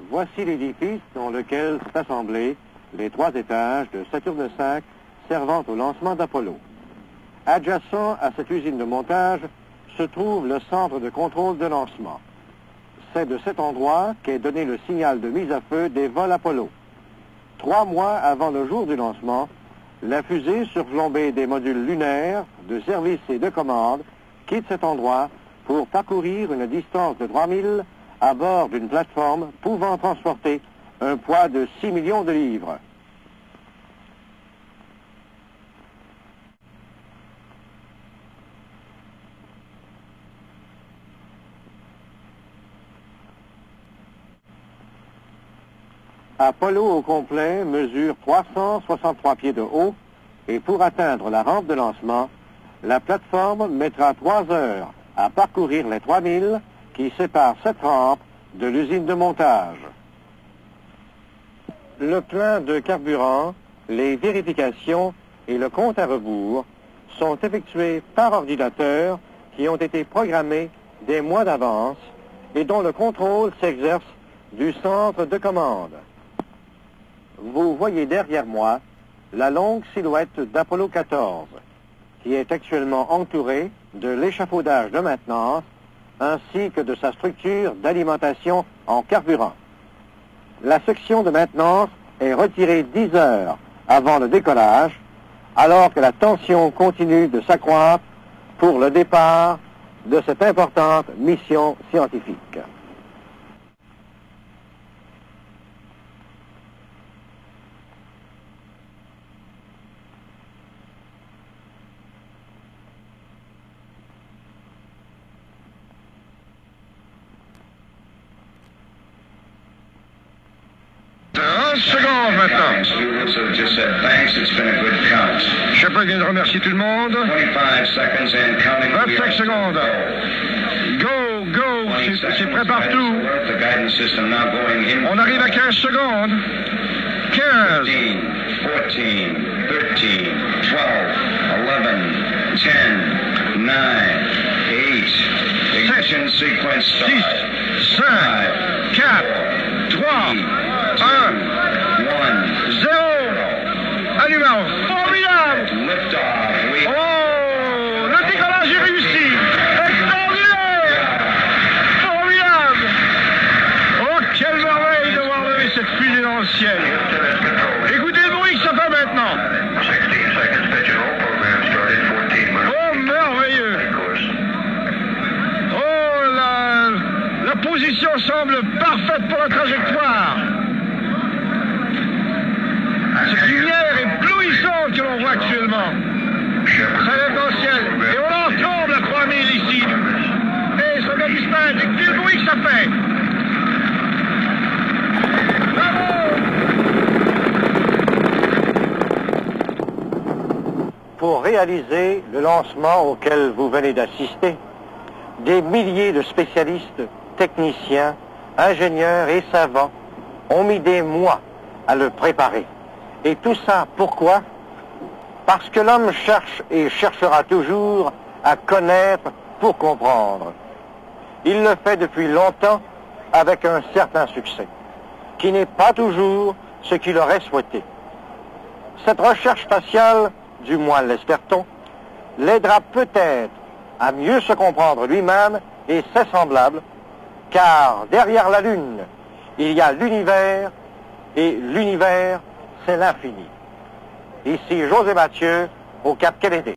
Voici l'édifice dans lequel sont assemblés les 3 étages de Saturne V servant au lancement d'Apollo. Adjacent à cette usine de montage se trouve le centre de contrôle de lancement. C'est de cet endroit qu'est donné le signal de mise à feu des vols Apollo. 3 mois avant le jour du lancement, la fusée surplombée des modules lunaires de service et de commande quitte cet endroit pour parcourir une distance de 3000 à bord d'une plateforme pouvant transporter un poids de 6 millions de livres. Apollo au complet mesure 363 pieds de haut et pour atteindre la rampe de lancement, la plateforme mettra 3 heures à parcourir les 3000 qui séparent cette rampe de l'usine de montage. Le plein de carburant, les vérifications et le compte à rebours sont effectués par ordinateur qui ont été programmés des mois d'avance et dont le contrôle s'exerce du centre de commande. Vous voyez derrière moi la longue silhouette d'Apollo 14, qui est actuellement entourée de l'échafaudage de maintenance ainsi que de sa structure d'alimentation en carburant. La section de maintenance est retirée 10 heures avant le décollage, alors que la tension continue de s'accroître pour le départ de cette importante mission scientifique. Secondes maintenant. Shepard vient de remercier tout le monde. 25 secondes. Go, go, c'est prêt partout. On arrive à 15 secondes. 15. 14, 13, 12, 11, 10, 9, 8, 7, 6, 5, 4, 3, 1, 0. Allumage. Formidable. Oh, le décollage est réussi. Extraordinaire. Formidable. Oh, quelle merveille de voir lever cette fusée dans le ciel. Écoutez le bruit que ça fait maintenant. Oh, merveilleux. Oh, la position semble parfaite pour la trajectoire. Cette lumière éblouissante que l'on voit actuellement. Ça lève dans le ciel. Et on entend la 3000 ici. Et ça va disparaître. Écoutez le bruit que ça fait. Bravo! Pour réaliser le lancement auquel vous venez d'assister, des milliers de spécialistes, techniciens, ingénieurs et savants ont mis des mois à le préparer. Et tout ça, pourquoi? Parce que l'homme cherche et cherchera toujours à connaître pour comprendre. Il le fait depuis longtemps avec un certain succès, qui n'est pas toujours ce qu'il aurait souhaité. Cette recherche spatiale, du moins l'espère-t-on, l'aidera peut-être à mieux se comprendre lui-même et ses semblables, car derrière la Lune, il y a l'univers, et l'univers, c'est l'infini. Ici José Mathieu, au Cap Kennedy.